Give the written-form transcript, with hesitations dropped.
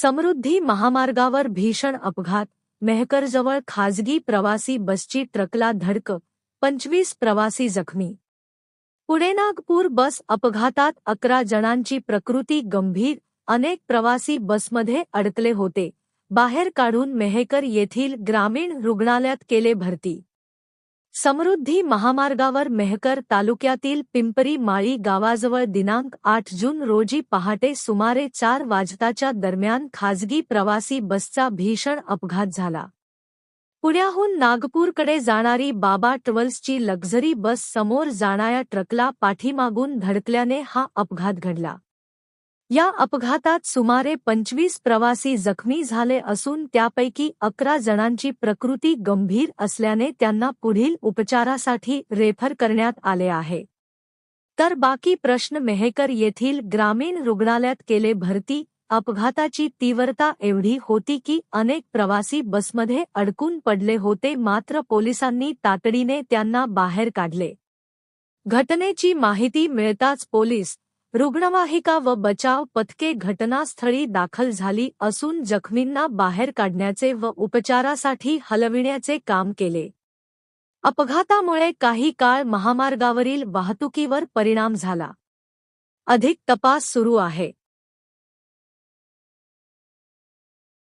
समृद्धी महामार्गावर भीषण अपघात, मेहकरजवळ खाजगी प्रवासी बसची ट्रकला धडक, 25 प्रवासी जखमी. पुणे नागपूर बस अपघातात 11 जणांची प्रकृती गंभीर, अनेक प्रवासी बसमध्ये अडकले होते. बाहेर काढून मेहकर येथील ग्रामीण रुग्णालयात केले भरती. समृद्धी महामार्गावर मेहकर तालुक्यातील पिंपरी माळी गावाजवळ दिनांक 8 जून रोजी पहाटे सुमारे 4 वाजताच्या दरम्यान खाजगी प्रवासी बसचा भीषण अपघात झाला. पुण्याहून नागपूरकडे जाणारी बाबा ट्रॅव्हल्सची लक्झरी बस समोर जाणाऱ्या ट्रकला पाठीमागून धडकल्याने हा अपघात घडला. या अपघातात सुमारे 25 प्रवासी जखमी झाले असून त्यापैकी 11 जणांची प्रकृती गंभीर असल्याने त्यांना पुढील उपचारासाठी रेफर करण्यात आले आहे. तर बाकी प्रश्न मेहकर येथील ग्रामीण रुग्णालयात केले भरती. अपघाताची तीव्रता एवढी होती की अनेक प्रवासी बसमध्ये अडकून पडले होते, मात्र पोलिसांनी तातडीने त्यांना बाहेर काढले. घटनेची माहिती मिळताच पोलीस, रुग्णवाहिका व बचाव पथके घटनास्थळी दाखल झाली असून जखमींना बाहेर काढण्याचे व उपचारासाठी हलविण्याचे काम केले. अपघातामुळे काही काळ महामार्गावरील वाहतुकीवर परिणाम झाला. अधिक तपास सुरू आहे.